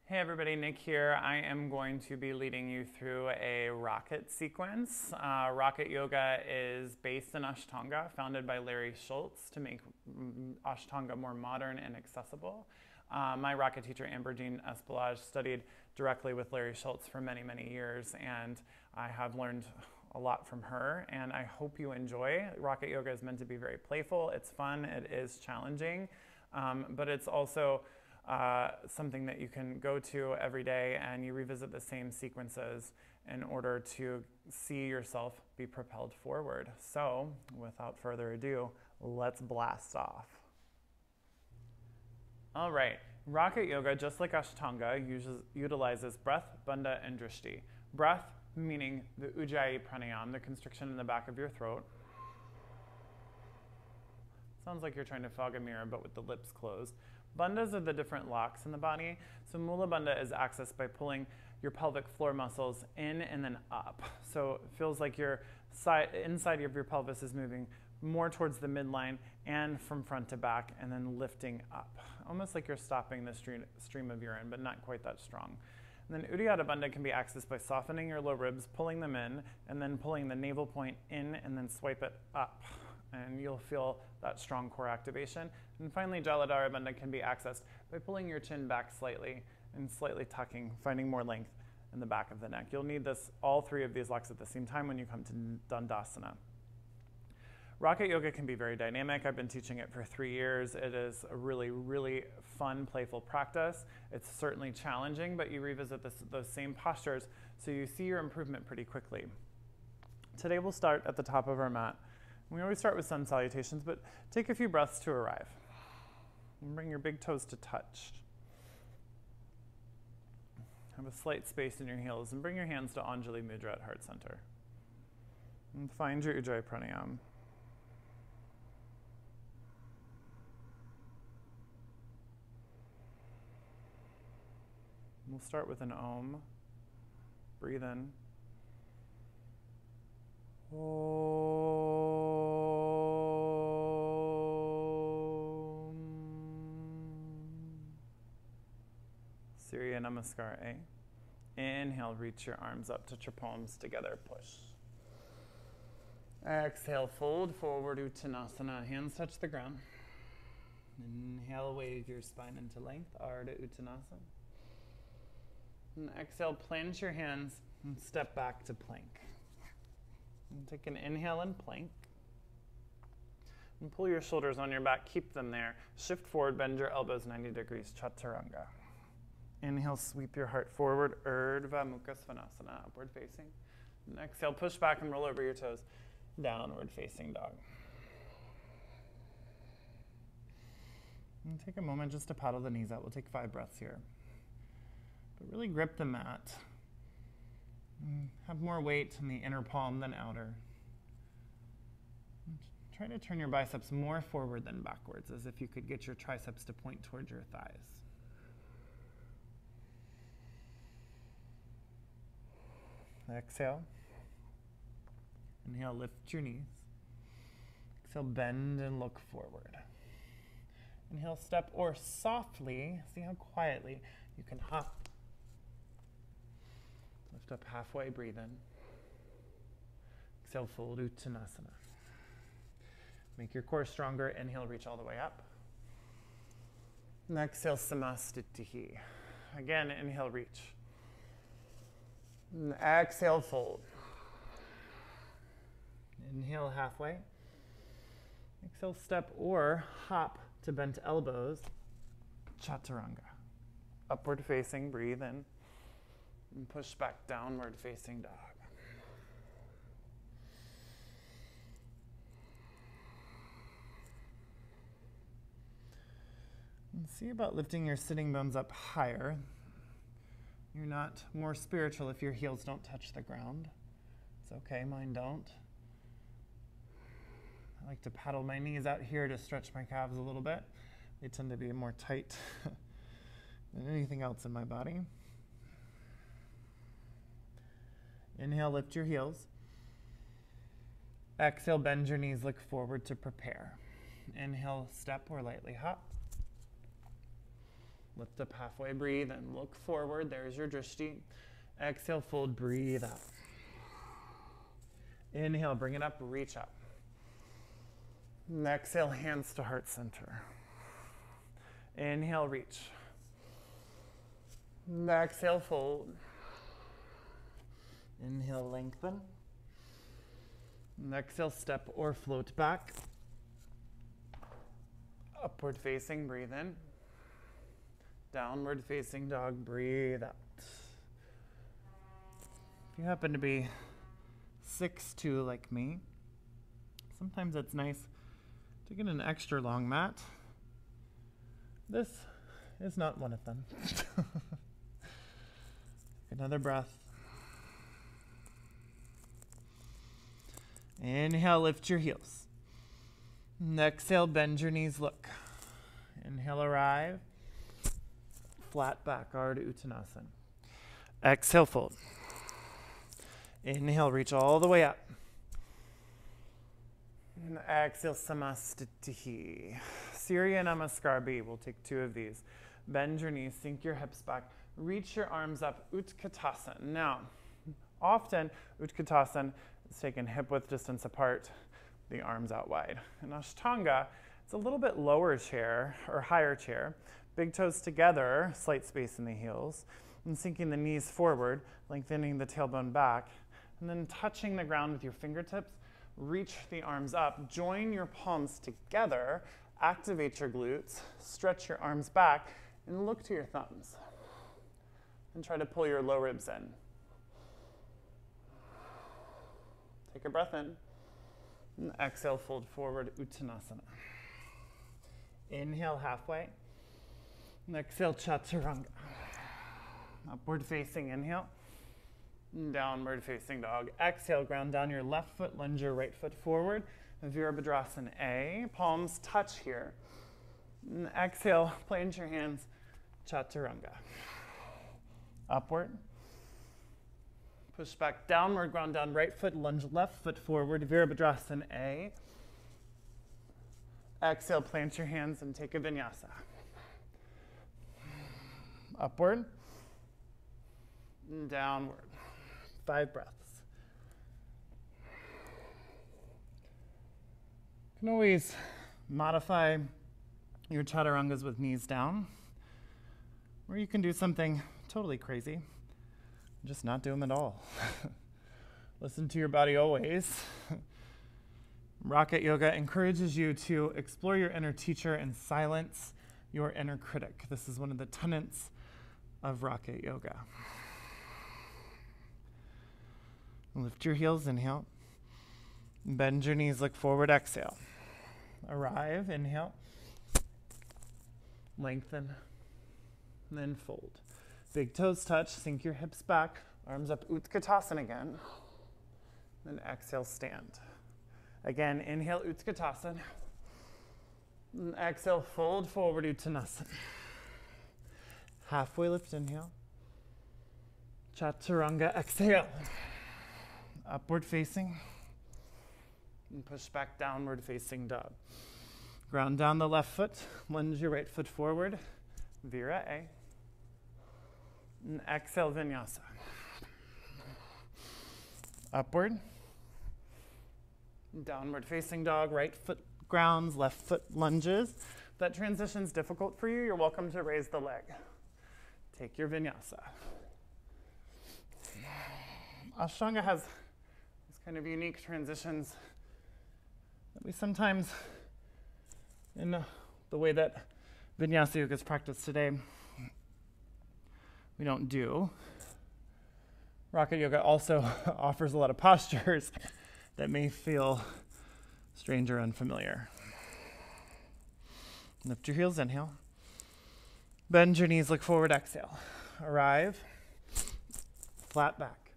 Hey everybody, Nick here. I am going to be leading you through a rocket sequence. Rocket yoga is based in Ashtanga, founded by Larry Schultz to make Ashtanga more modern and accessible. My rocket teacher, Amberjean Espelage, studied directly with Larry Schultz for many, many years, and I have learned a lot from her, and I hope you enjoy. Rocket yoga is meant to be very playful, it's fun, it is challenging, but it's also something that you can go to every day, and you revisit the same sequences in order to see yourself be propelled forward. So, without further ado, let's blast off. All right, rocket yoga, just like Ashtanga, utilizes breath, bandha, and drishti. Breath, meaning the Ujjayi pranayama, the constriction in the back of your throat. Sounds like you're trying to fog a mirror, but with the lips closed. Bandhas are the different locks in the body. So Mula Bandha is accessed by pulling your pelvic floor muscles in and then up. So it feels like your inside of your pelvis is moving more towards the midline and from front to back, and then lifting up. Almost like you're stopping the stream of urine, but not quite that strong. And then Uddiyana Bandha can be accessed by softening your low ribs, pulling them in, and then pulling the navel point in, and then swipe it up. And you'll feel that strong core activation. And finally, Jaladhara Bandha can be accessed by pulling your chin back slightly and slightly tucking, finding more length in the back of the neck. You'll need all three of these locks at the same time when you come to Dandasana. Rocket yoga can be very dynamic. I've been teaching it for 3 years. It is a really, really fun, playful practice. It's certainly challenging, but you revisit those same postures, so you see your improvement pretty quickly. Today we'll start at the top of our mat. We always start with sun salutations, but take a few breaths to arrive. And bring your big toes to touch. Have a slight space in your heels, and bring your hands to Anjali Mudra at heart center. And find your Ujjayi pranayama. We'll start with an Om. Breathe in. Om. Surya Namaskar A. Inhale, reach your arms up, touch your palms together, push. Exhale, fold forward, Uttanasana. Hands touch the ground. Inhale, wave your spine into length, Ardha Uttanasana. And exhale, plant your hands and step back to plank. And take an inhale and plank. And pull your shoulders on your back, keep them there. Shift forward, bend your elbows 90 degrees, Chaturanga. Inhale, sweep your heart forward, Urdhva Mukha Svanasana, upward facing. And exhale, push back and roll over your toes, downward facing dog. And take a moment just to paddle the knees out. We'll take 5 breaths here. But really grip the mat. Have more weight in the inner palm than outer. Try to turn your biceps more forward than backwards, as if you could get your triceps to point towards your thighs. Exhale. Inhale, lift your knees. Exhale, bend and look forward. Inhale, step or softly, see how quietly you can hop. Lift up halfway, breathe in. Exhale, fold Uttanasana. Make your core stronger. Inhale, reach all the way up. And exhale, Samastitihi. Again, inhale, reach. And exhale, fold. Inhale, halfway. Exhale, step or hop to bent elbows, Chaturanga. Upward facing, breathe in. And push back, downward facing dog. And see about lifting your sitting bones up higher. You're not more spiritual if your heels don't touch the ground. It's okay, mine don't. I like to paddle my knees out here to stretch my calves a little bit. They tend to be more tight than anything else in my body. Inhale, lift your heels. Exhale, bend your knees, look forward to prepare. Inhale, step or lightly hop. Lift up halfway, breathe, and look forward. There's your drishti. Exhale, fold, breathe out. Inhale, bring it up, reach up. And exhale, hands to heart center. Inhale, reach. And exhale, fold. Inhale, lengthen. And exhale, step or float back. Upward facing, breathe in. Downward facing dog, breathe out. If you happen to be 6'2" like me, sometimes it's nice to get an extra long mat. This is not one of them. Another breath. Inhale, lift your heels. And exhale, bend your knees, look. Inhale, arrive. Flat back, Ardha Uttanasana. Exhale, fold. Inhale, reach all the way up. And exhale, Samastitihi. Surya Namaskar B. We'll take 2 of these. Bend your knees, sink your hips back. Reach your arms up, Utkatasana. Now, often Utkatasana is taken hip-width distance apart, the arms out wide. In Ashtanga, it's a little bit lower chair or higher chair. Big toes together, slight space in the heels, and sinking the knees forward, lengthening the tailbone back, and then touching the ground with your fingertips. Reach the arms up, join your palms together, activate your glutes, stretch your arms back, and look to your thumbs. And try to pull your low ribs in. Take a breath in. And exhale, fold forward, Uttanasana. Inhale, halfway. And exhale, Chaturanga. Upward facing inhale. Downward facing dog. Exhale, ground down your left foot, lunge your right foot forward. Virabhadrasana A. Palms touch here. And exhale, plant your hands, Chaturanga. Upward. Push back, downward, ground down, right foot, lunge left foot forward, Virabhadrasana A. Exhale, plant your hands and take a vinyasa. Upward. And downward. 5 breaths. You can always modify your chaturangas with knees down, or you can do something totally crazy, just not do them at all. Listen to your body always. Rocket Yoga encourages you to explore your inner teacher and silence your inner critic. This is one of the tenets of Rocket Yoga. Lift your heels, inhale. Bend your knees, look forward, exhale. Arrive, inhale. Lengthen, and then fold. Big toes touch, sink your hips back, arms up, Utkatasana again. Then exhale, stand. Again, inhale, Utkatasana. And exhale, fold forward, Uttanasana. Halfway lift, inhale. Chaturanga, exhale. Upward facing. And push back, downward facing dog. Ground down the left foot, lunge your right foot forward. Vira A. And exhale, vinyasa. Upward. Downward facing dog, right foot grounds, left foot lunges. If that transition's difficult for you, you're welcome to raise the leg. Take your vinyasa. Ashtanga has these kind of unique transitions that we sometimes, in the way that vinyasa yoga is practiced today, we don't do. Rocket Yoga also offers a lot of postures that may feel strange or unfamiliar. Lift your heels, inhale. Bend your knees, look forward, exhale. Arrive. Flat back.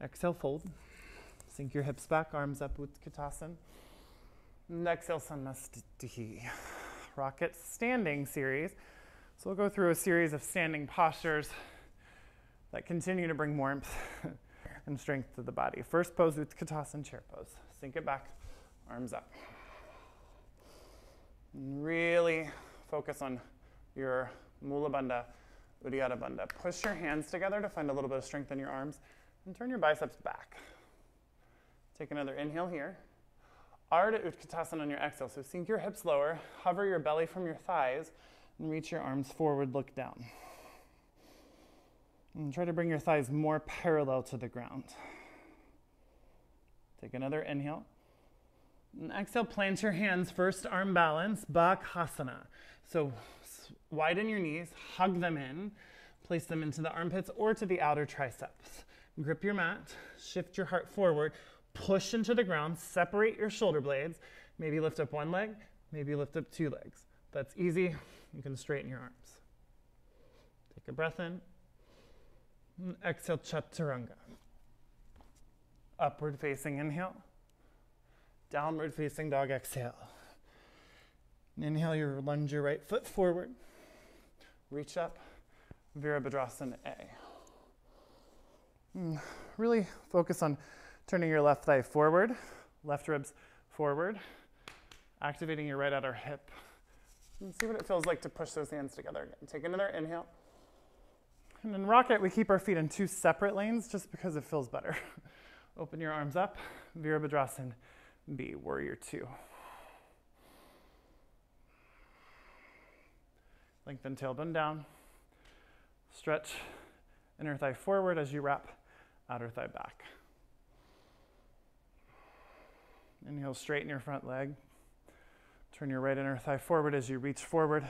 Exhale, fold. Sink your hips back, arms up, Utkatasana. And exhale, Samastitihi. Rocket standing series. So we'll go through a series of standing postures that continue to bring warmth and strength to the body. First pose, Utkatasana, chair pose. Sink it back, arms up. And really focus on your Mula Bandha, Uddiyana Bandha. Push your hands together to find a little bit of strength in your arms and turn your biceps back. Take another inhale here. Ardha Utkatasana on your exhale. So sink your hips lower, hover your belly from your thighs, and reach your arms forward, look down. And try to bring your thighs more parallel to the ground. Take another inhale. And exhale, plant your hands, first arm balance, Bakhasana. So widen your knees, hug them in, place them into the armpits or to the outer triceps. Grip your mat, shift your heart forward, push into the ground, separate your shoulder blades, maybe lift up one leg, maybe lift up two legs. That's easy, you can straighten your arms. Take a breath in, and exhale, Chaturanga. Upward facing inhale, downward facing dog exhale. And inhale, you lunge your right foot forward, reach up, Virabhadrasana A. Really focus on turning your left thigh forward, left ribs forward, activating your right outer hip. And see what it feels like to push those hands together again. Take another inhale. And in Rocket, we keep our feet in two separate lanes just because it feels better. Open your arms up, Virabhadrasana B, Warrior Two. Lengthen tailbone down. Stretch inner thigh forward as you wrap outer thigh back. Inhale, straighten your front leg. Turn your right inner thigh forward as you reach forward.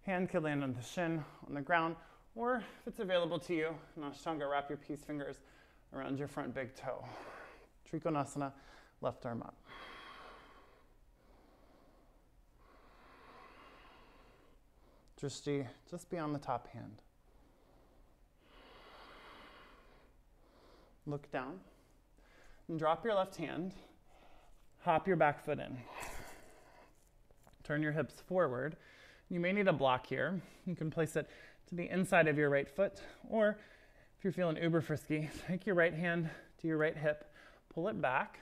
Hand can land on the shin, on the ground, or if it's available to you, in Ashtanga, wrap your peace fingers around your front big toe. Trikonasana, left arm up. Drishti, just beyond the top hand. Look down. And drop your left hand. Hop your back foot in. Turn your hips forward. You may need a block here. You can place it to the inside of your right foot, or if you're feeling uber frisky, take your right hand to your right hip, pull it back,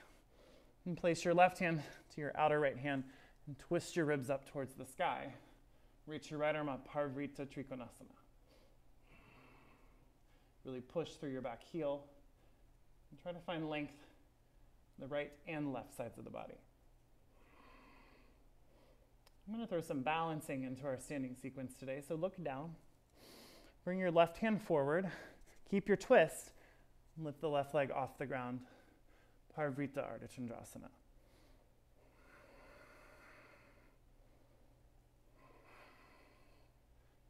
and place your left hand to your outer right hand, and twist your ribs up towards the sky. Reach your right arm up, Parivrtta Trikonasana. Really push through your back heel, and try to find length the right and left sides of the body. I'm going to throw some balancing into our standing sequence today. So look down, bring your left hand forward, keep your twist, and lift the left leg off the ground, Parivrtta Ardha Chandrasana.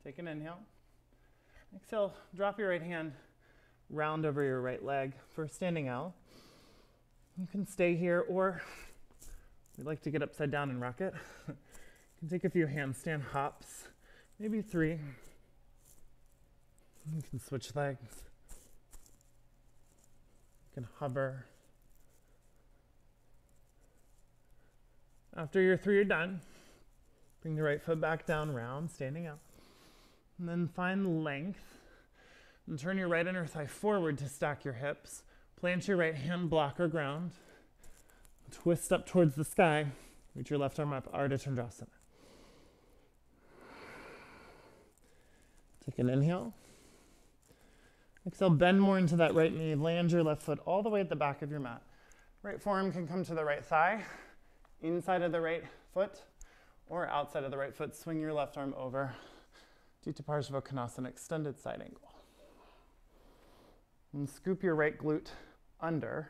Take an inhale. Exhale, drop your right hand, round over your right leg for standing L. You can stay here, or we like to get upside down and rock it. You can take a few handstand hops, maybe 3. You can switch legs. You can hover. After your 3 are done, bring the right foot back down, round, standing up. And then find length. And turn your right inner thigh forward to stack your hips. Plant your right hand blocker ground. Twist up towards the sky. Reach your left arm up, Ardha Chandrasana. Take an inhale. Exhale, bend more into that right knee. Land your left foot all the way at the back of your mat. Right forearm can come to the right thigh, inside of the right foot, or outside of the right foot. Swing your left arm over. Dita Parsvakonasana, extended side angle. And scoop your right glute under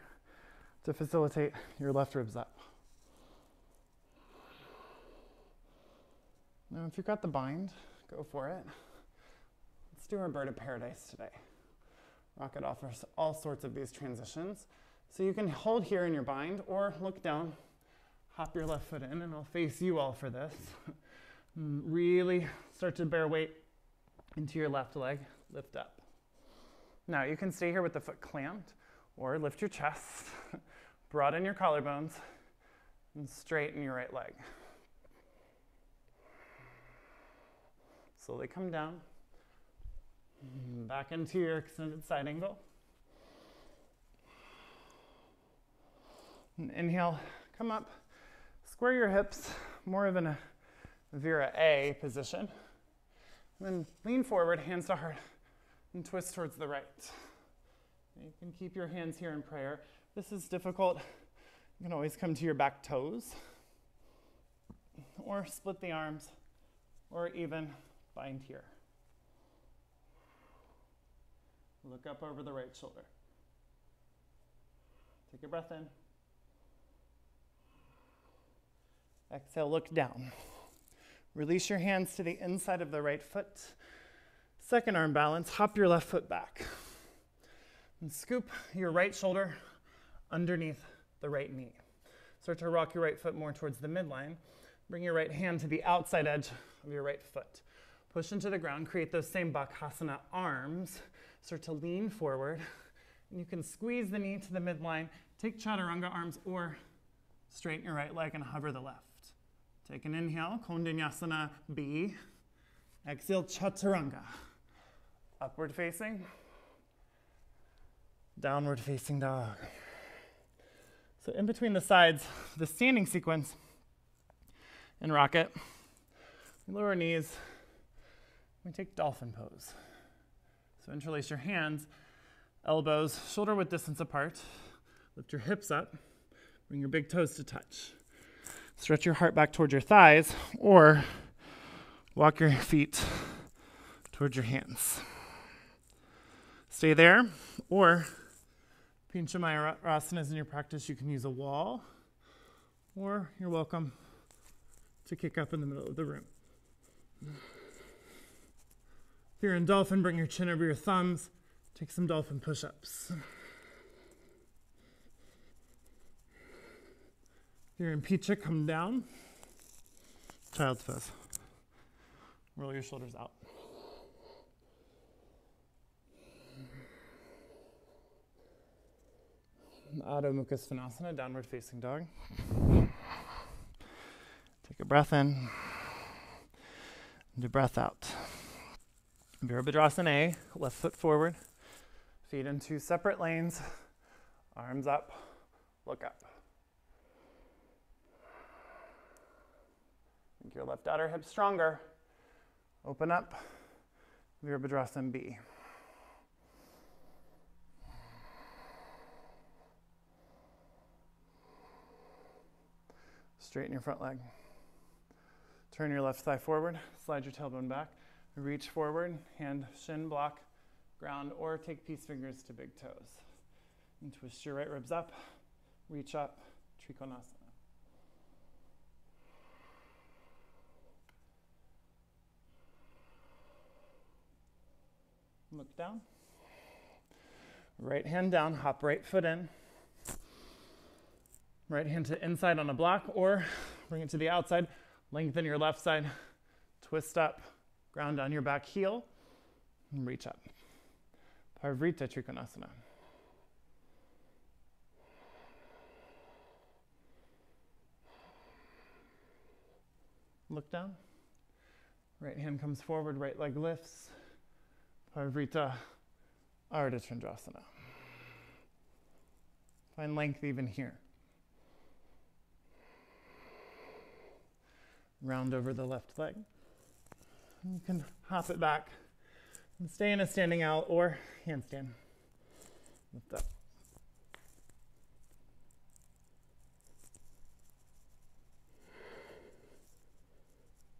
to facilitate your left ribs up. Now, if you've got the bind, go for it. Let's do our bird of paradise today. Rocket offers all sorts of these transitions. So you can hold here in your bind or look down, hop your left foot in, and I'll face you all for this. Really start to bear weight into your left leg, lift up. Now you can stay here with the foot clamped or lift your chest, broaden your collarbones, and straighten your right leg. Slowly come down, back into your extended side angle. And inhale, come up, square your hips, more of an Vira A position. And then lean forward, hands to heart, and twist towards the right. You can keep your hands here in prayer. This is difficult. You can always come to your back toes, or split the arms, or even bind here. Look up over the right shoulder. Take a breath in. Exhale, look down. Release your hands to the inside of the right foot. Second arm balance, hop your left foot back. And scoop your right shoulder underneath the right knee. Start to rock your right foot more towards the midline. Bring your right hand to the outside edge of your right foot. Push into the ground, create those same Bakhasana arms. Start to lean forward. And you can squeeze the knee to the midline, take Chaturanga arms, or straighten your right leg and hover the left. Take an inhale, Kondanyasana B. Exhale, Chaturanga. Upward facing, downward facing dog. So in between the sides, the standing sequence in rocket, we lower our knees, we take dolphin pose. So interlace your hands, elbows, shoulder width distance apart. Lift your hips up, bring your big toes to touch. Stretch your heart back towards your thighs, or walk your feet towards your hands. Stay there, or Pincha Mayurasanas in your practice, you can use a wall, or you're welcome to kick up in the middle of the room. If you're in dolphin, bring your chin over your thumbs. Take some dolphin push-ups. If you're in Picha, come down. Child's pose. Roll your shoulders out. Adho Mukha Svanasana, downward facing dog. Take a breath in. And a breath out. Virabhadrasana A, left foot forward. Feet in two separate lanes. Arms up, look up. Make your left outer hip stronger. Open up, Virabhadrasana B. Straighten your front leg. Turn your left thigh forward, slide your tailbone back. Reach forward, hand shin block, ground, or take peace fingers to big toes. And twist your right ribs up, reach up, Trikonasana. Look down. Right hand down, hop right foot in. Right hand to inside on a block, or bring it to the outside. Lengthen your left side, twist up, ground on your back heel, and reach up. Parivrtta Trikonasana. Look down. Right hand comes forward, right leg lifts. Parivrtta Ardha Chandrasana. Find length even here. Round over the left leg. You can hop it back and stay in a standing out or handstand. Lift up.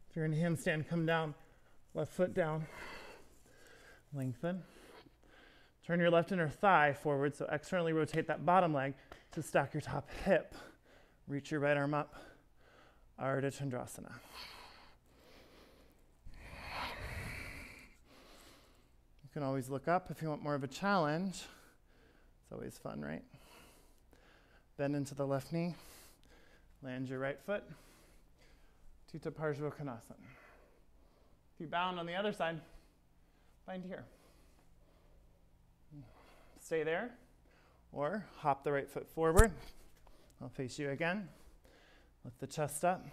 If you're in handstand, come down, left foot down, lengthen. Turn your left inner thigh forward, so externally rotate that bottom leg to stack your top hip. Reach your right arm up, Ardha Chandrasana. You can always look up if you want more of a challenge. It's always fun, right? Bend into the left knee, land your right foot, Tutta Parshvottanasana. If you bound on the other side, bind here. Stay there, or hop the right foot forward. I'll face you again. Lift the chest up.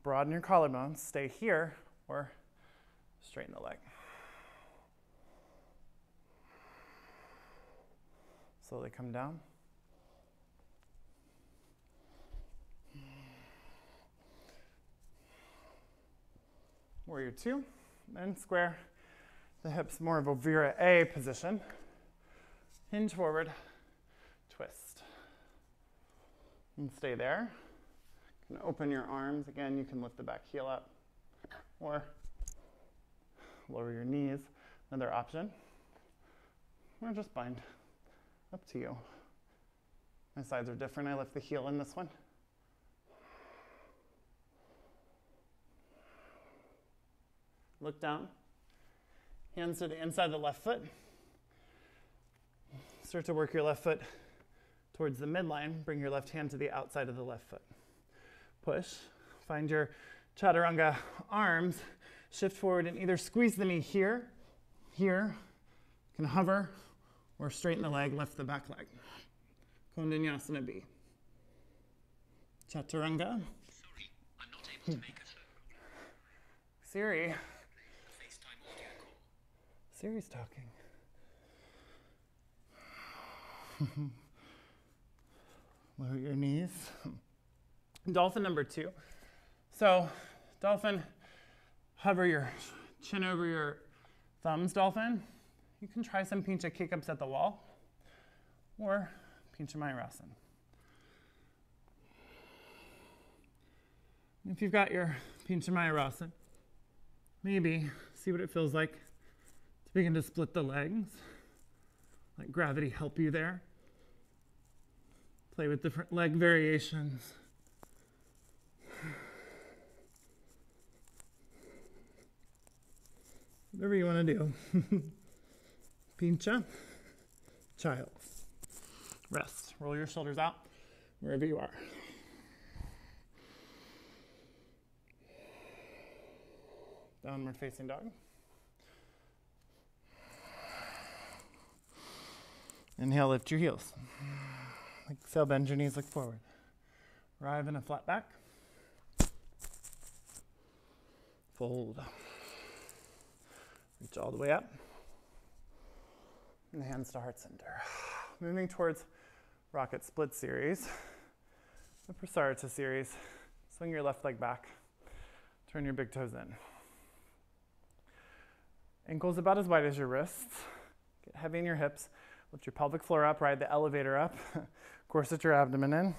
Broaden your collarbones. Stay here, or straighten the leg. Slowly come down. Warrior two, then square the hips, more of a Vira A position. Hinge forward, twist. And stay there. You can open your arms. Again, you can lift the back heel up or lower your knees, another option. Or just bind, up to you. My sides are different. I lift the heel in this one. Look down, hands to the inside of the left foot. Start to work your left foot towards the midline. Bring your left hand to the outside of the left foot. Push, find your chaturanga arms, shift forward and either squeeze the knee here, here, you can hover, or straighten the leg, lift the back leg. Kondanyasana B. Chaturanga. Sorry, I'm not able to make a phone call. Siri. FaceTime audio call. Siri's talking. Lower your knees. Dolphin number two. So, dolphin, hover your chin over your thumbs, dolphin. You can try some pincha kick-ups at the wall or pincha mayurasana. If you've got your pincha mayurasana, maybe see what it feels like to begin to split the legs. Let gravity help you there. Play with different leg variations. Whatever you want to do. Pincha, child. Rest. Roll your shoulders out wherever you are. Downward facing dog. Inhale, lift your heels. Exhale, bend your knees, look forward. Arrive in a flat back. Fold. Reach all the way up. And hands to heart center. Moving towards rocket split series. The Prasarita series. Swing your left leg back. Turn your big toes in. Ankles about as wide as your wrists. Get heavy in your hips. Lift your pelvic floor up, ride the elevator up. Corset your abdomen in.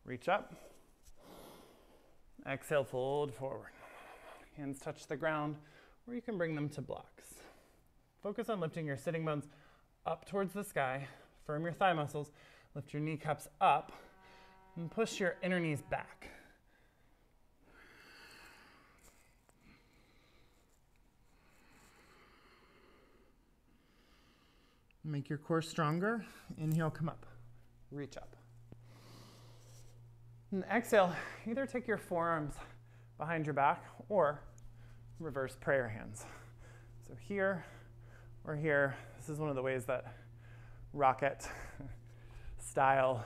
Reach up. Exhale, fold forward. Hands touch the ground, or you can bring them to blocks. Focus on lifting your sitting bones up towards the sky. Firm your thigh muscles. Lift your kneecaps up and push your inner knees back. Make your core stronger. Inhale, come up. Reach up. And exhale, either take your forearms behind your back or reverse prayer hands. So here or here. This is one of the ways that rocket style,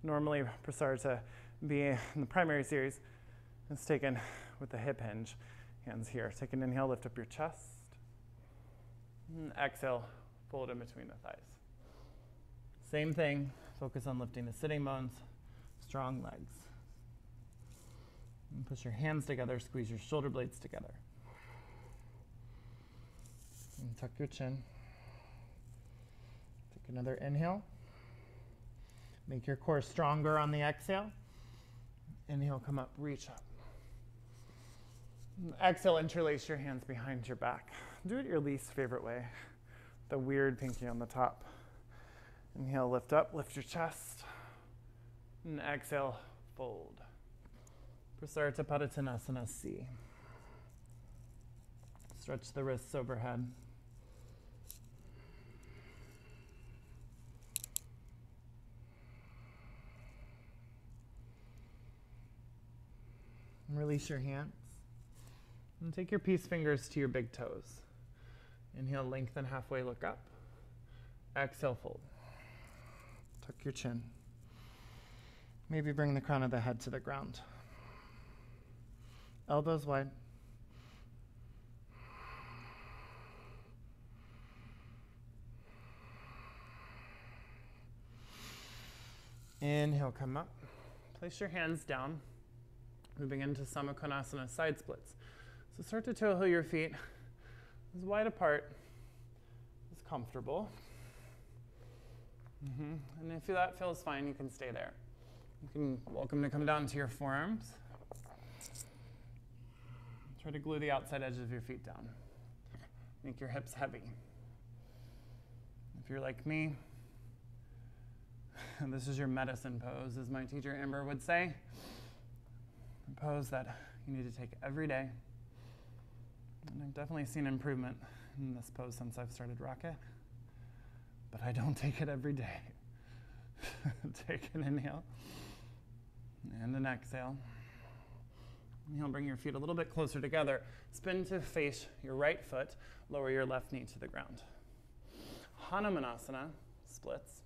normally Prasarita B in the primary series, is taken with the hip hinge. Hands here. Take an inhale, lift up your chest. And exhale, fold in between the thighs. Same thing, focus on lifting the sitting bones, strong legs. And push your hands together, squeeze your shoulder blades together. And tuck your chin. Take another inhale. Make your core stronger on the exhale. Inhale, come up, reach up. And exhale, interlace your hands behind your back. Do it your least favorite way. The weird pinky on the top. Inhale, lift up, lift your chest. And exhale, fold. Prasarita Padottanasana C. Stretch the wrists overhead. And release your hands. And take your peace fingers to your big toes. Inhale, lengthen halfway, look up. Exhale, fold. Tuck your chin. Maybe bring the crown of the head to the ground. Elbows wide. Inhale, come up. Place your hands down. Moving into Samukhanasana, side splits. So start to toe heel your feet as wide apart as comfortable. And if that feels fine, you can stay there. Welcome to come down to your forearms. Try to glue the outside edges of your feet down. Make your hips heavy. If you're like me, this is your medicine pose, as my teacher Amber would say. A pose that you need to take every day. And I've definitely seen improvement in this pose since I've started Rocket, but I don't take it every day. Take an inhale and an exhale. Inhale, bring your feet a little bit closer together. Spin to face your right foot, lower your left knee to the ground. Hanumanasana, splits.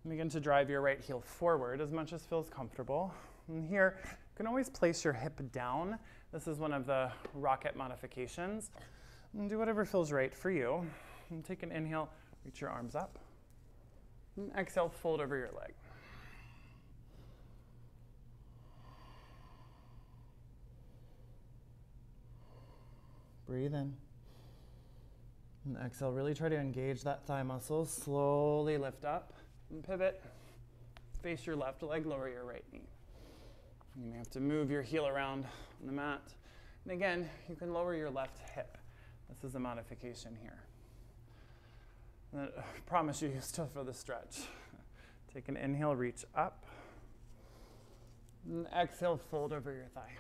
Begin to drive your right heel forward as much as feels comfortable. And here, you can always place your hip down. This is one of the Rocket modifications. And do whatever feels right for you. And take an inhale, reach your arms up. And exhale, fold over your leg. Breathe in. And exhale, really try to engage that thigh muscle. Slowly lift up and pivot. Face your left leg, lower your right knee. You may have to move your heel around on the mat. And again, you can lower your left hip. This is a modification here. And I promise you still feel the stretch. Take an inhale, reach up. And exhale, fold over your thigh.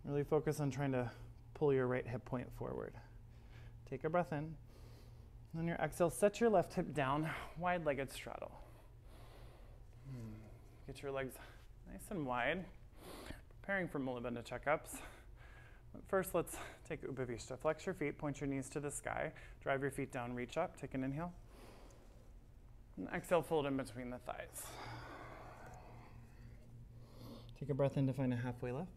Really focus on trying to pull your right hip point forward. Take a breath in. On your exhale, set your left hip down, wide-legged straddle. Get your legs nice and wide. Preparing for Mula Bandha checkups. But first, let's take Upavishta. Flex your feet, point your knees to the sky. Drive your feet down, reach up. Take an inhale. And exhale, fold in between the thighs. Take a breath in to find a halfway lift.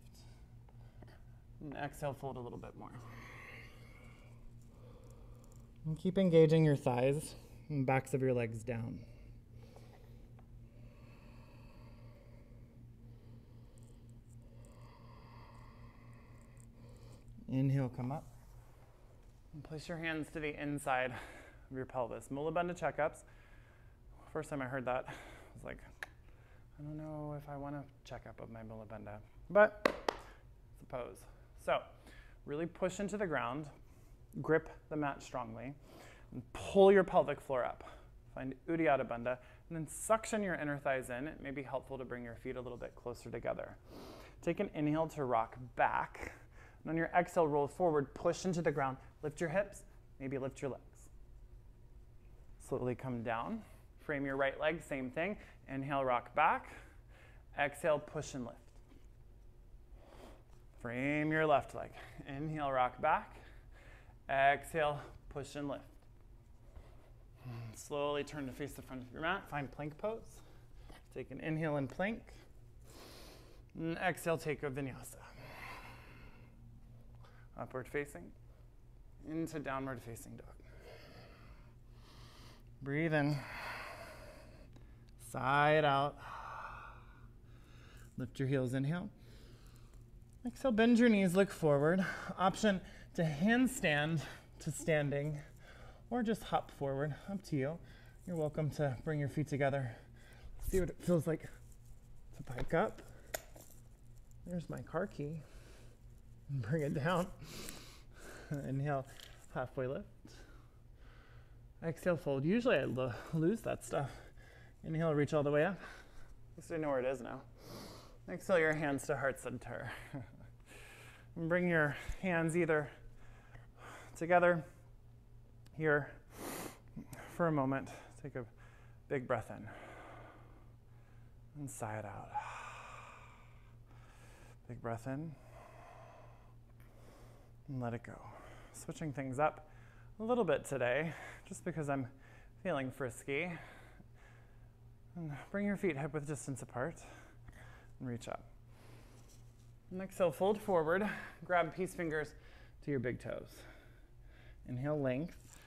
And exhale, fold a little bit more. And keep engaging your thighs and backs of your legs down. Inhale, come up. And place your hands to the inside of your pelvis. Mula Bandha checkups. First time I heard that, I was like, I don't know if I want a checkup of my Mula Bandha. But it's a pose. So really push into the ground. Grip the mat strongly. And pull your pelvic floor up. Find Uddiyana Bandha. And then suction your inner thighs in. It may be helpful to bring your feet a little bit closer together. Take an inhale to rock back. And on your exhale, roll forward, push into the ground. Lift your hips, maybe lift your legs. Slowly come down. Frame your right leg, same thing. Inhale, rock back. Exhale, push and lift. Frame your left leg. Inhale, rock back. Exhale, push and lift. Slowly turn to face the front of your mat. Find plank pose. Take an inhale in plank. And exhale, take a vinyasa. Upward facing, into downward facing dog. Breathe in, side out. Lift your heels, inhale. Exhale, bend your knees, look forward. Option to handstand to standing, or just hop forward, up to you. You're welcome to bring your feet together. See what it feels like to pike up. There's my car key. Bring it down. Inhale, halfway lift. Exhale, fold. Usually I lose that stuff. Inhale, reach all the way up. At least I know where it is now. Exhale your hands to heart center. And bring your hands either together here for a moment. Take a big breath in. And sigh it out. Big breath in. And let it go. Switching things up a little bit today, just because I'm feeling frisky. And bring your feet hip width distance apart and reach up. And exhale, fold forward. Grab peace fingers to your big toes. Inhale, length.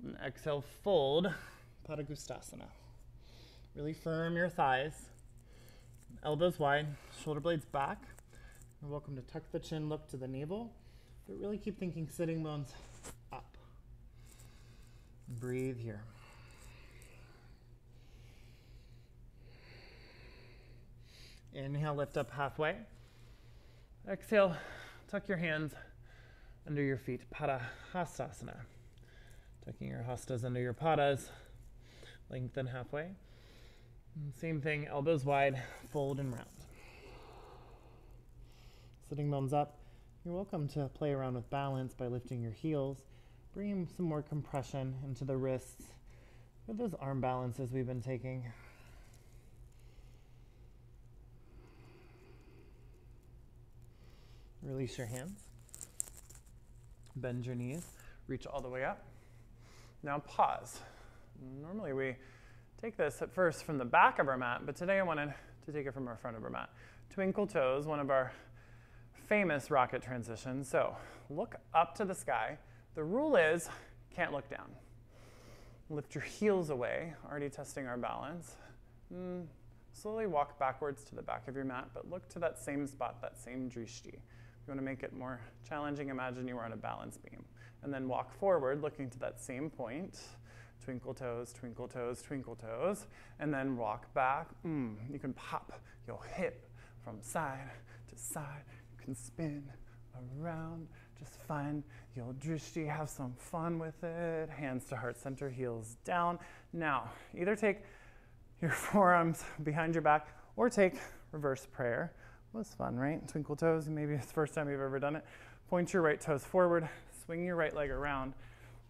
And exhale, fold, Padangusthasana. Really firm your thighs, elbows wide, shoulder blades back. You're welcome to tuck the chin, look to the navel, but really keep thinking sitting bones up. Breathe here. Inhale, lift up halfway. Exhale, tuck your hands under your feet, Padahastasana. Tucking your hastas under your padas, lengthen halfway. And same thing, elbows wide, fold and round. Sitting bones up. You're welcome to play around with balance by lifting your heels, bringing some more compression into the wrists with those arm balances we've been taking. Release your hands. Bend your knees. Reach all the way up. Now pause. Normally we take this at first from the back of our mat, but today I wanted to take it from our front of our mat. Twinkle toes, one of our famous rocket transitions. So look up to the sky. The rule is can't look down. Lift your heels away, already testing our balance. Slowly walk backwards to the back of your mat, but look to that same spot, that same drishti. If you want to make it more challenging, imagine you were on a balance beam. And then walk forward, looking to that same point. Twinkle toes, twinkle toes, twinkle toes. And then walk back. You can pop your hip from side to side. You can spin around. Just find your drishti, have some fun with it. Hands to heart center, heels down. Now, either take your forearms behind your back or take reverse prayer. Was fun, right? Twinkle toes, maybe it's the first time you've ever done it. Point your right toes forward, swing your right leg around,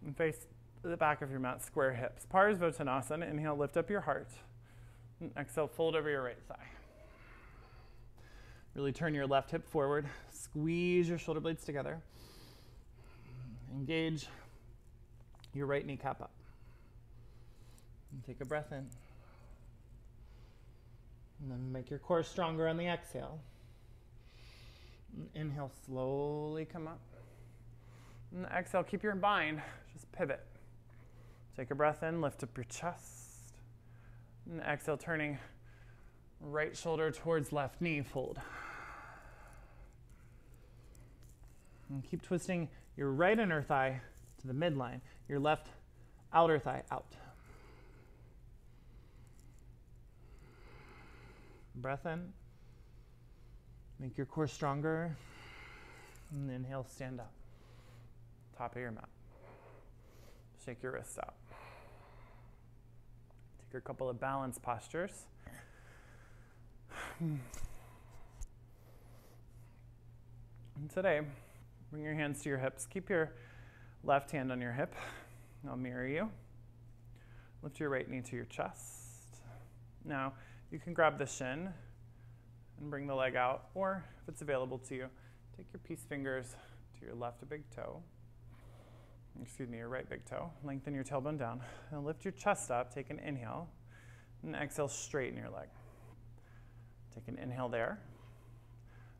and face the back of your mat, square hips. Parsvottanasana, inhale, lift up your heart. And exhale, fold over your right thigh. Really turn your left hip forward, squeeze your shoulder blades together. Engage your right kneecap up. And take a breath in. And then make your core stronger on the exhale. Inhale, slowly come up. And exhale, keep your bind, just pivot. Take a breath in, lift up your chest. And exhale, turning right shoulder towards left knee, fold. And keep twisting your right inner thigh to the midline, your left outer thigh out. Breath in. Make your core stronger. And inhale, stand up. Top of your mat. Shake your wrists out. Take a couple of balance postures. And today, bring your hands to your hips. Keep your left hand on your hip. I'll mirror you. Lift your right knee to your chest. Now, you can grab the shin and bring the leg out, or if it's available to you, take your peace fingers to your left big toe. Your right big toe. Lengthen your tailbone down. And lift your chest up. Take an inhale. And exhale, straighten your leg. Take an inhale there.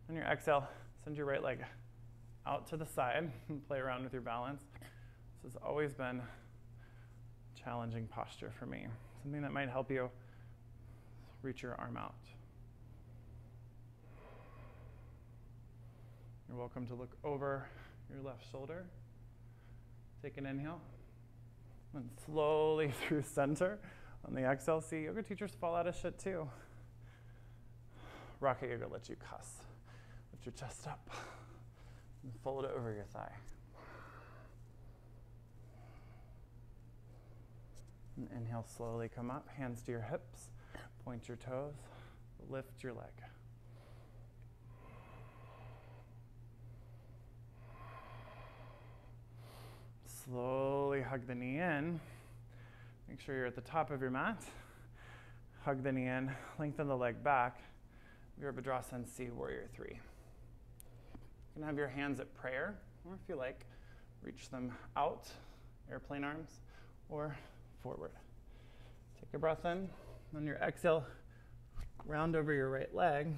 On your exhale, send your right leg out to the side and play around with your balance. This has always been a challenging posture for me. Something that might help you reach your arm out. You're welcome to look over your left shoulder. Take an inhale. And slowly through center. On the exhale, see, yoga teachers fall out of shit too. Rocket yoga lets you cuss. Lift your chest up. And fold it over your thigh. And inhale, slowly come up. Hands to your hips. Point your toes. Lift your leg. Slowly hug the knee in. Make sure you're at the top of your mat. Hug the knee in. Lengthen the leg back. Virabhadrasana C, Warrior 3. You can have your hands at prayer, or if you like, reach them out, airplane arms, or forward. Take a breath in. On your exhale, round over your right leg.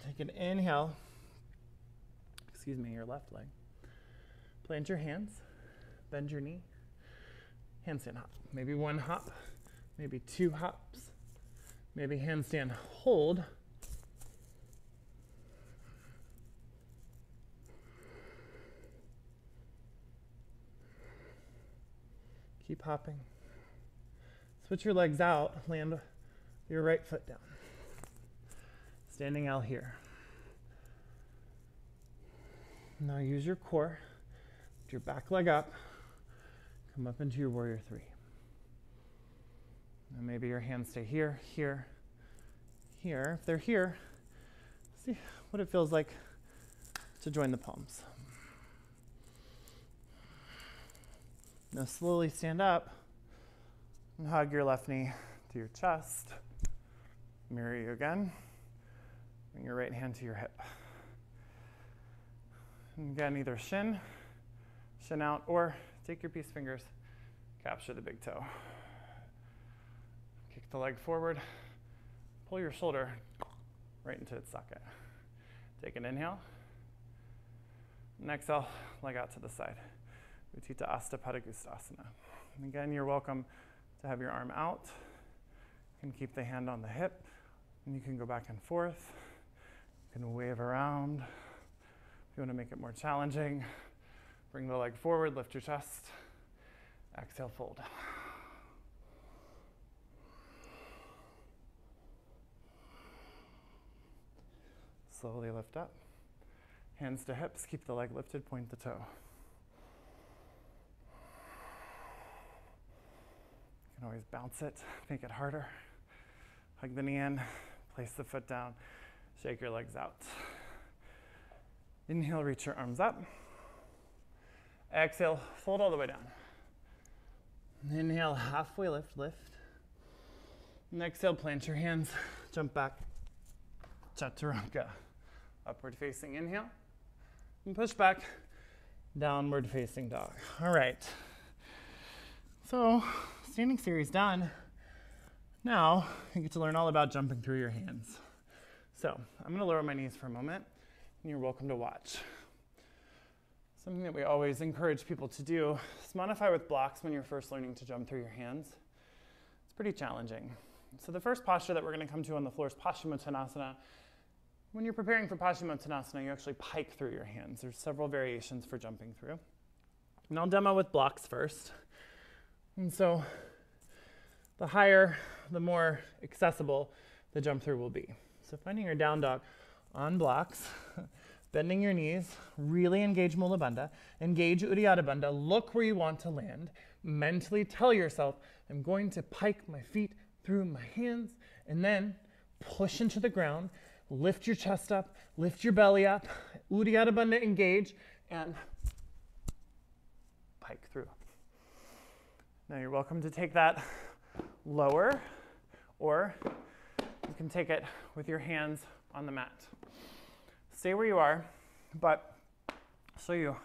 Take an inhale. Your left leg. Plant your hands. bend your knee, handstand hop. Maybe one hop, maybe two hops, maybe handstand hold. Keep hopping. Switch your legs out, land your right foot down. Standing L here. Now use your core, lift your back leg up, come up into your warrior three. And maybe your hands stay here, here, here. If they're here, see what it feels like to join the palms. Now slowly stand up and hug your left knee to your chest. Mirror you again. Bring your right hand to your hip. And again, either shin out, or take your peace fingers, capture the big toe. Kick the leg forward, pull your shoulder right into its socket. Take an inhale. And exhale, leg out to the side. Utthita Hasta Padangusthasana. And again, you're welcome to have your arm out. You can keep the hand on the hip, and you can go back and forth. You can wave around. If you want to make it more challenging, bring the leg forward, lift your chest. Exhale, fold. Slowly lift up. Hands to hips, keep the leg lifted, point the toe. You can always bounce it, make it harder. Hug the knee in, place the foot down, shake your legs out. Inhale, reach your arms up. Exhale, fold all the way down. Inhale, halfway lift, lift. And exhale, plant your hands, jump back. Chaturanga. Upward facing inhale. And push back, downward facing dog. All right. So, standing series done. Now, you get to learn all about jumping through your hands. So, I'm going to lower my knees for a moment, and you're welcome to watch. Something that we always encourage people to do is modify with blocks when you're first learning to jump through your hands. It's pretty challenging. So the first posture that we're going to come to on the floor is Paschimottanasana. When you're preparing for Paschimottanasana, you actually pike through your hands. There's several variations for jumping through. And I'll demo with blocks first. And so the higher, the more accessible the jump through will be. So finding your down dog on blocks, bending your knees, really engage Mula Bandha, engage Uddiyana Bandha, look where you want to land, mentally tell yourself, I'm going to pike my feet through my hands, and then push into the ground, lift your chest up, lift your belly up, Uddiyana Bandha engage, and pike through. Now you're welcome to take that lower, or you can take it with your hands on the mat. Stay where you are, but I'll show you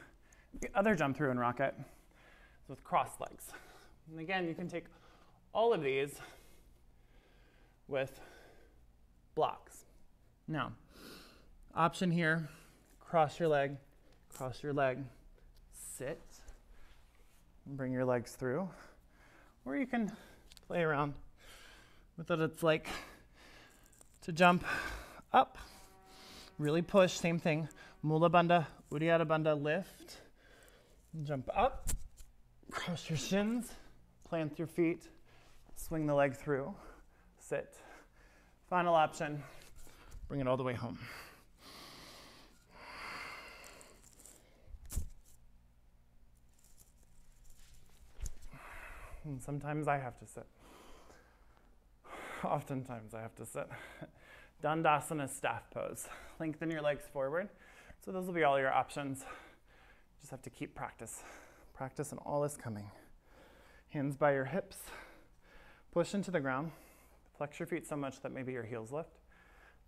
the other jump through in Rocket with crossed legs. And again, you can take all of these with blocks. Now, option here, cross your leg, sit, and bring your legs through. Or you can play around with what it's like to jump up. Really push, same thing. Mula Bandha, Uddiyana Bandha, lift. Jump up, cross your shins, plant your feet, swing the leg through, sit. Final option, bring it all the way home. And sometimes I have to sit. Oftentimes I have to sit. Dandasana staff pose. Lengthen your legs forward. So those will be all your options. You just have to keep practice. Practice and all is coming. Hands by your hips. Push into the ground. Flex your feet so much that maybe your heels lift.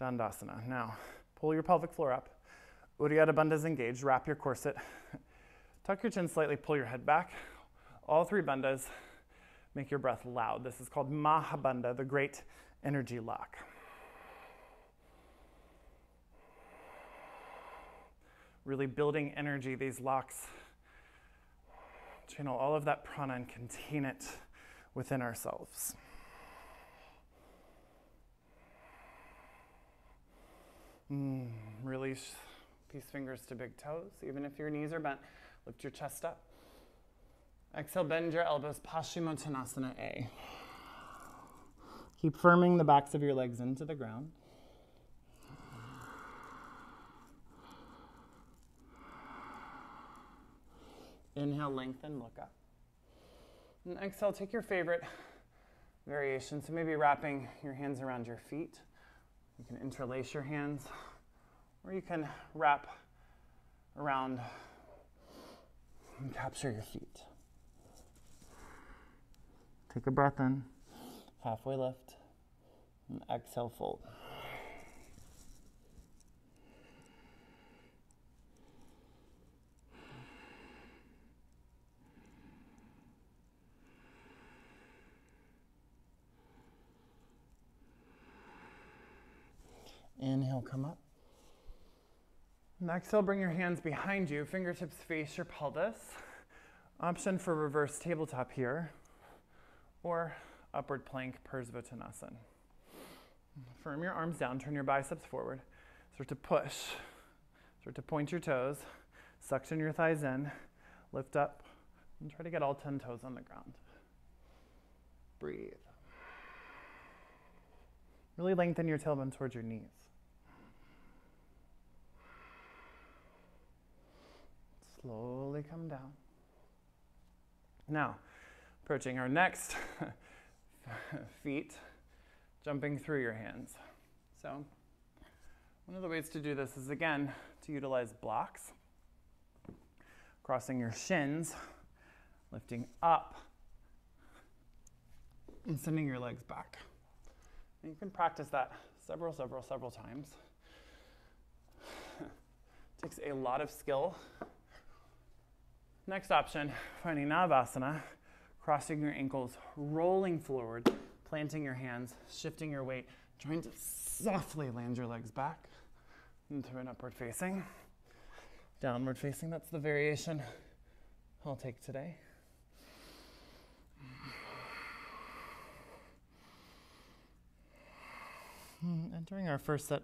Dandasana. Now, pull your pelvic floor up. Uddiyana Bandha is engaged. Wrap your corset. Tuck your chin slightly. Pull your head back. All three bandhas. Make your breath loud. This is called Mahabandha, the great energy lock. Really building energy, these locks channel all of that prana and contain it within ourselves. Release peace fingers to big toes. Even if your knees are bent, lift your chest up. Exhale, bend your elbows, Paschimottanasana A. Keep firming the backs of your legs into the ground. Inhale, lengthen, look up. And exhale, take your favorite variation. So maybe wrapping your hands around your feet. You can interlace your hands, or you can wrap around and capture your feet. Take a breath in, halfway lift, and exhale, fold. Inhale, come up. And exhale, bring your hands behind you. Fingertips face your pelvis. Option for reverse tabletop here, or upward plank, Parsvottanasana. Firm your arms down, turn your biceps forward. Start to push. Start to point your toes. Suction your thighs in. Lift up, and try to get all 10 toes on the ground. Breathe. Really lengthen your tailbone towards your knees. Slowly come down. Now, approaching our next feet, jumping through your hands. So, one of the ways to do this is, again, to utilize blocks. Crossing your shins, lifting up, and sending your legs back. And you can practice that several times. It takes a lot of skill. Next option, finding Navasana, crossing your ankles, rolling forward, planting your hands, shifting your weight, trying to softly land your legs back into an upward facing. Downward facing, that's the variation I'll take today. Entering our first set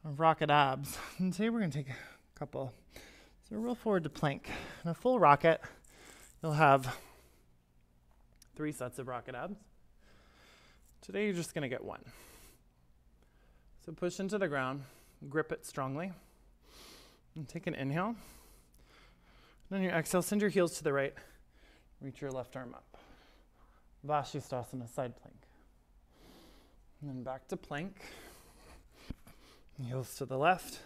of rocket abs. And today we're going to take a couple. So roll forward to plank. In a full rocket, you'll have 3 sets of rocket abs. Today you're just going to get 1. So push into the ground, grip it strongly, and take an inhale. And on your exhale, send your heels to the right, reach your left arm up. Vashisthasana, side plank. And then back to plank. Heels to the left,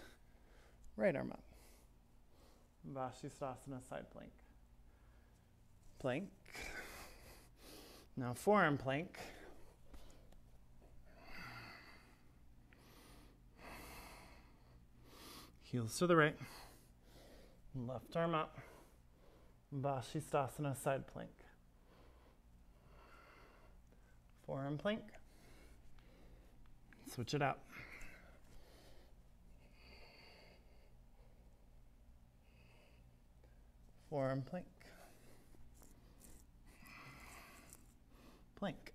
right arm up. Vashisthasana, side plank. Plank. Now forearm plank. Heels to the right. Left arm up. Vashisthasana, side plank. Forearm plank. Switch it out. Forearm plank. Plank.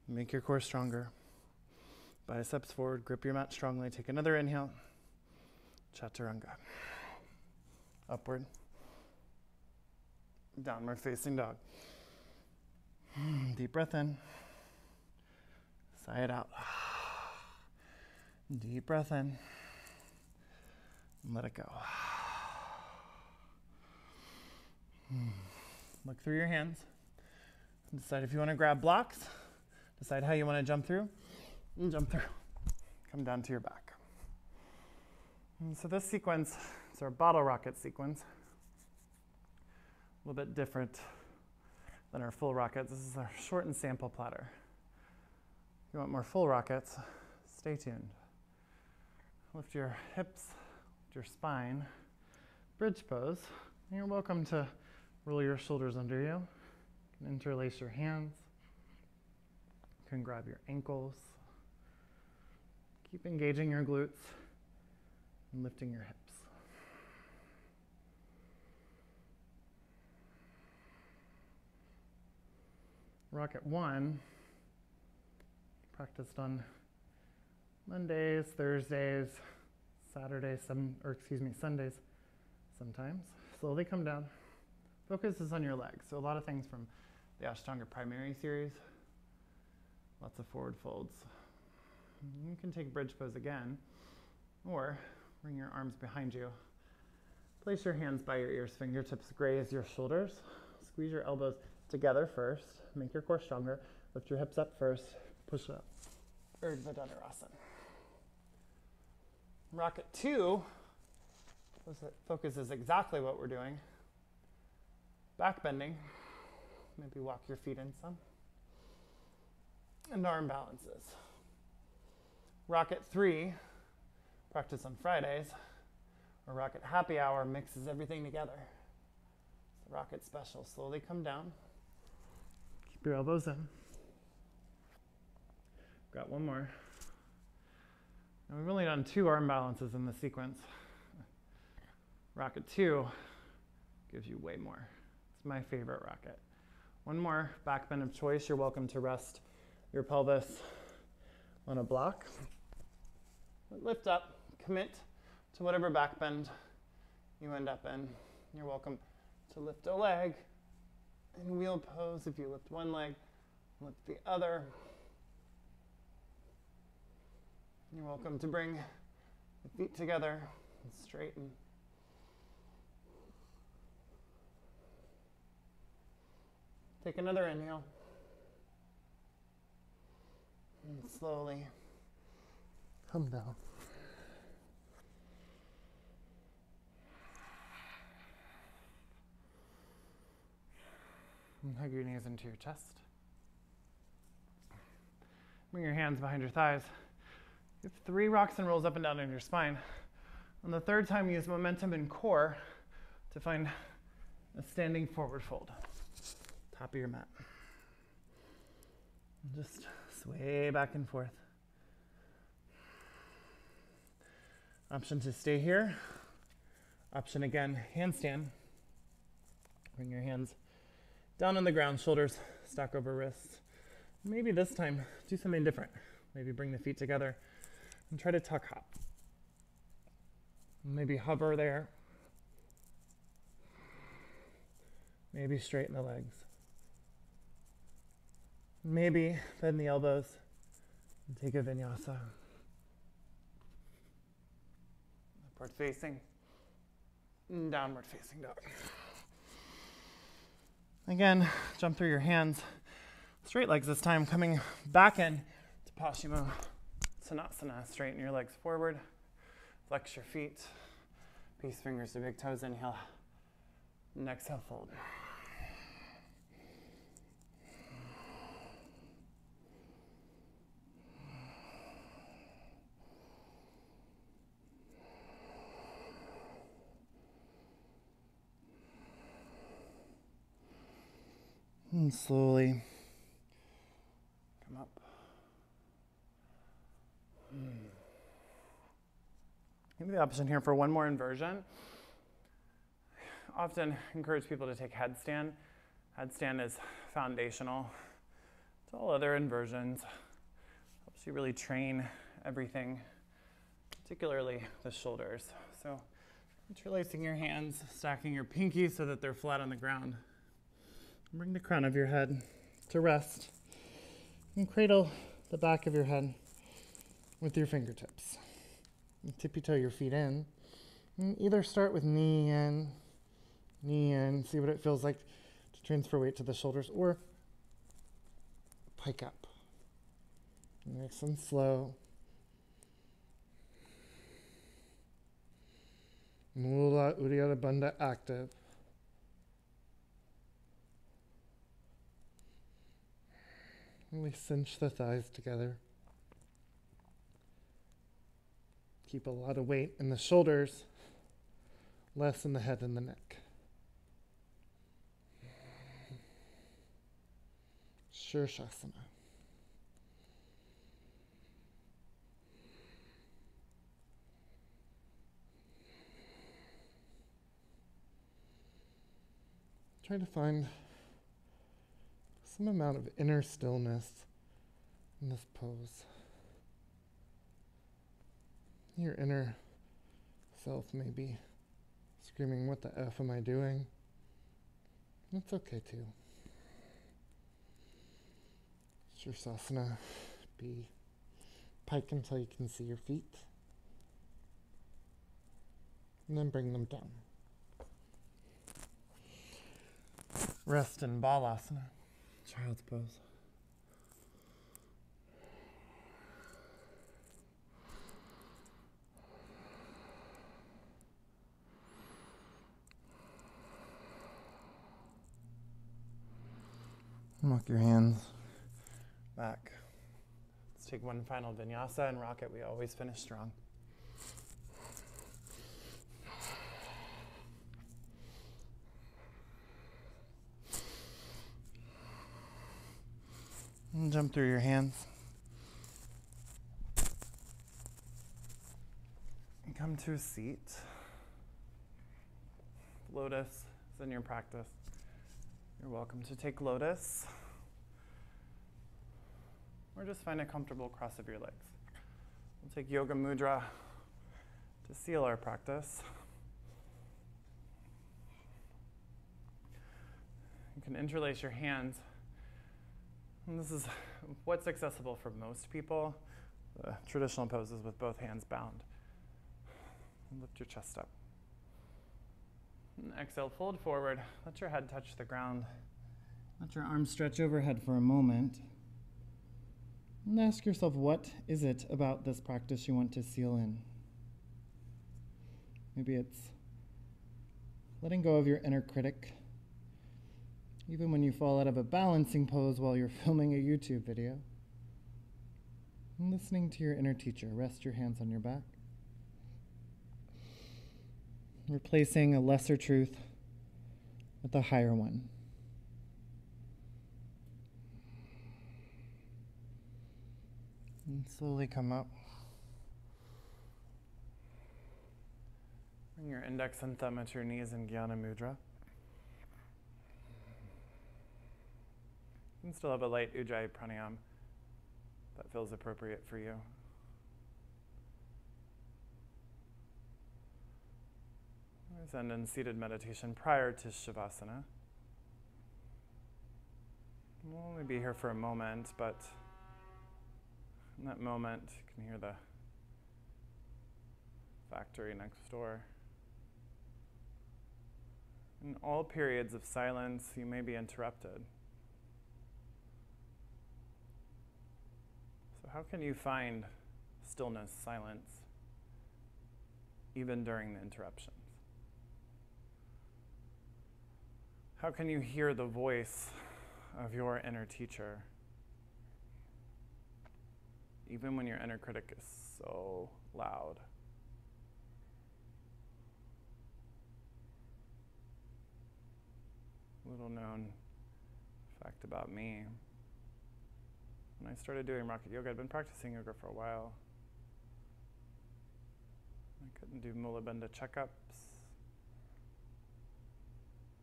Make your core stronger. Biceps forward, grip your mat strongly. Take another inhale. Chaturanga. Upward. Downward facing dog. Deep breath in. Sigh it out. Deep breath in. And let it go. Look through your hands. Decide if you want to grab blocks. Decide how you want to jump through. And jump through. Come down to your back. And so this sequence is our bottle rocket sequence. A little bit different than our full rockets. This is our shortened sample platter. If you want more full rockets, stay tuned. Lift your hips, lift your spine, bridge pose. And you're welcome to roll your shoulders under you. You can interlace your hands. You can grab your ankles. Keep engaging your glutes and lifting your hips. Rocket 1, practiced on Mondays, Thursdays, Saturdays, Sundays sometimes. Slowly come down. Focus is on your legs. So a lot of things from the Ashtanga primary series. Lots of forward folds. You can take bridge pose again, or bring your arms behind you. Place your hands by your ears, fingertips graze your shoulders. Squeeze your elbows together first. Make your core stronger. Lift your hips up first. Push up. Urdhva Dhanurasana. Rocket 2 focuses exactly what we're doing. Back bending. Maybe walk your feet in some. And arm balances. Rocket 3, practice on Fridays, or Rocket Happy Hour mixes everything together. It's the Rocket Special. Slowly come down. Keep your elbows in. Got one more. Now we've only done 2 arm balances in the sequence. Rocket 2 gives you way more. It's my favorite rocket. One more back bend of choice. You're welcome to rest your pelvis on a block. Lift up, commit to whatever back bend you end up in. You're welcome to lift a leg in wheel pose. If you lift one leg, lift the other. You're welcome to bring the feet together and straighten. Take another inhale. And slowly come down. And hug your knees into your chest. Bring your hands behind your thighs. Give 3 rocks and rolls up and down in your spine. On the 3rd time, use momentum and core to find a standing forward fold. Top of your mat. And just sway back and forth. Option to stay here. Option again, handstand. Bring your hands down on the ground, shoulders stack over wrists. Maybe this time, do something different. Maybe bring the feet together and try to tuck hop. Maybe hover there. Maybe straighten the legs. Maybe bend the elbows and take a vinyasa. Upward facing, downward facing dog. Again, jump through your hands. Straight legs this time, coming back in to Paschimottanasana. Straighten your legs forward. Flex your feet. Peace fingers to big toes. Inhale. And exhale, fold. And slowly come up. Give me the option here for one more inversion. Often encourage people to take headstand. Headstand is foundational to all other inversions. Helps you really train everything, particularly the shoulders. So interlacing your hands, stacking your pinkies so that they're flat on the ground. Bring the crown of your head to rest and cradle the back of your head with your fingertips. And tippy toe your feet in. And either start with knee in, see what it feels like to transfer weight to the shoulders, or pike up. Nice and slow. Mula Uddiyana Bandha active. Really cinch the thighs together. Keep a lot of weight in the shoulders, less in the head and the neck. Shirshasana. try to find some amount of inner stillness in this pose. Your inner self may be screaming, "What the F am I doing?" That's okay too. Sirsasana, be pike until you can see your feet. And then bring them down. Rest in Balasana, child's pose. Walk your hands back. Let's take one final vinyasa and rock it. We always finish strong. And jump through your hands. And come to a seat. Lotus is in your practice. You're welcome to take lotus. Or just find a comfortable cross of your legs. We'll take yoga mudra to seal our practice. You can interlace your hands. And this is what's accessible for most people. The traditional poses with both hands bound. And lift your chest up. And exhale, fold forward. Let your head touch the ground. Let your arms stretch overhead for a moment. And ask yourself, what is it about this practice you want to seal in? Maybe it's letting go of your inner critic, even when you fall out of a balancing pose while you're filming a YouTube video. And listening to your inner teacher. Rest your hands on your back. Replacing a lesser truth with a higher one. And slowly come up. Bring your index and thumb at your knees in Jnana Mudra. You can still have a light Ujjayi Pranayam that feels appropriate for you. Always end in seated meditation prior to Shavasana. We'll only be here for a moment, but in that moment, you can hear the factory next door. In all periods of silence, you may be interrupted. So how can you find stillness, silence, even during the interruptions? How can you hear the voice of your inner teacher, even when your inner critic is so loud? Little known fact about me. When I started doing rocket yoga, I'd been practicing yoga for a while. I couldn't do Mula Bandha checkups.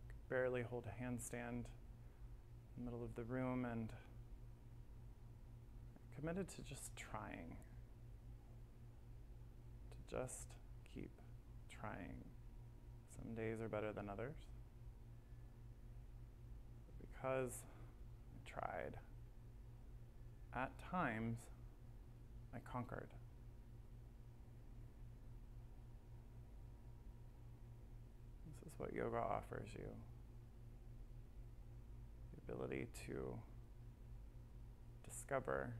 Could barely hold a handstand in the middle of the room, and I committed to just trying. To just keep trying. Some days are better than others. Because I tried, at times, I conquered. This is what yoga offers you. The ability to discover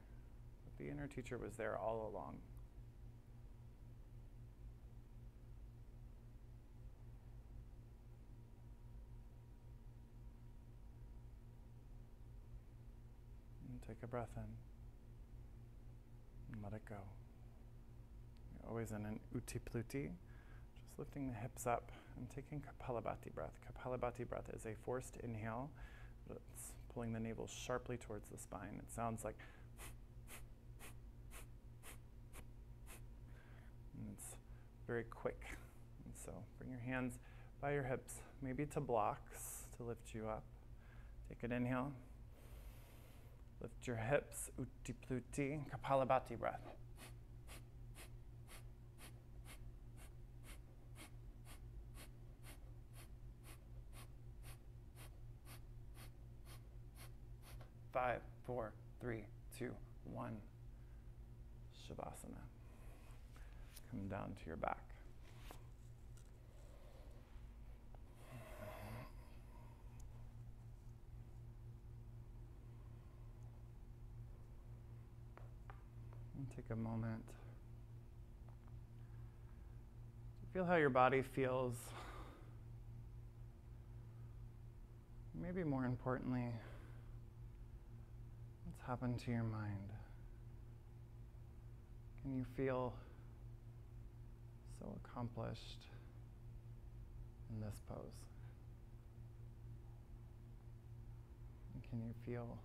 that the inner teacher was there all along. Take a breath in and let it go. You're always in an Utthipluti, just lifting the hips up and taking Kapalabhati breath. Kapalabhati breath is a forced inhale, but it's pulling the navel sharply towards the spine. It sounds like and it's very quick. And so bring your hands by your hips, maybe to blocks, to lift you up. Take an inhale. Lift your hips, Utti Plutti, Kapalabhati breath. Five, four, three, two, one. Shavasana. Come down to your back. And take a moment. Feel how your body feels. Maybe more importantly, what's happened to your mind? Can you feel so accomplished in this pose? And can you feel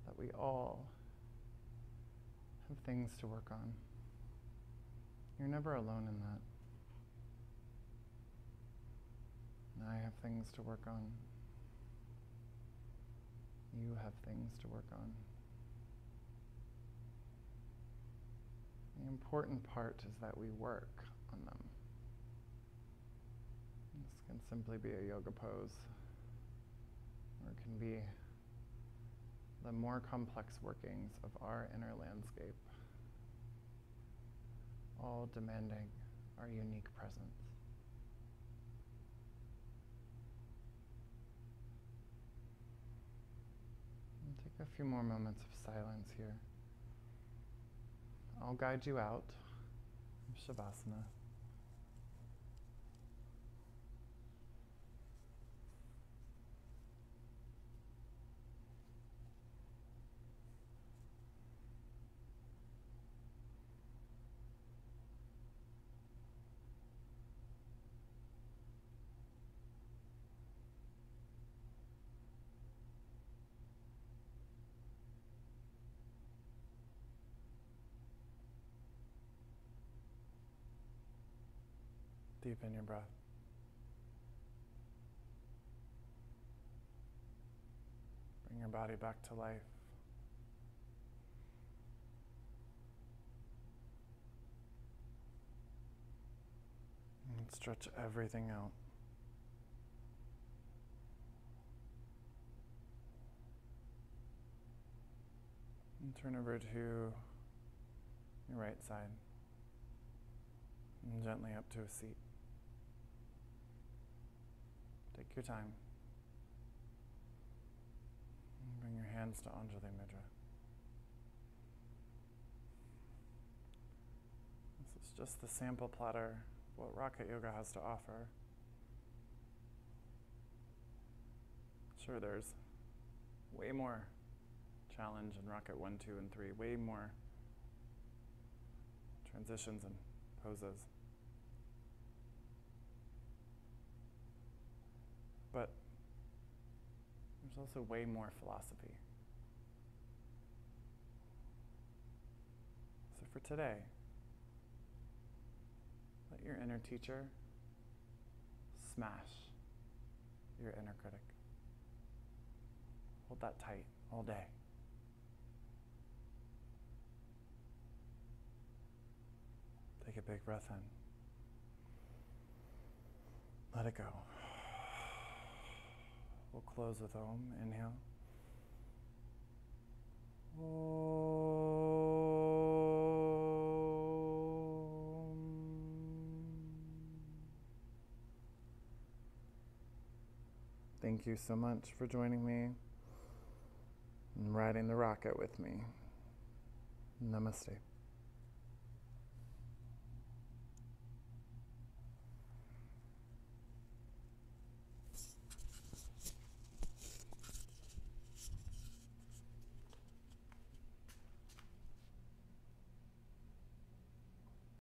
that we all have things to work on? You're never alone in that. And I have things to work on. You have things to work on. The important part is that we work on them. This can simply be a yoga pose, or it can be the more complex workings of our inner landscape, all demanding our unique presence. And take a few more moments of silence here. I'll guide you out of Shavasana. Deepen your breath. Bring your body back to life. And stretch everything out. And turn over to your right side. And gently up to a seat. Take your time. And bring your hands to Anjali Mudra. This is just the sample platter of what Rocket Yoga has to offer. Sure, there's way more challenge in Rocket 1, 2, and 3, way more transitions and poses. But there's also way more philosophy. So for today, let your inner teacher smash your inner critic. Hold that tight all day. Take a big breath in. Let it go. We'll close with Om. Inhale. Om. Thank you so much for joining me and riding the rocket with me. Namaste.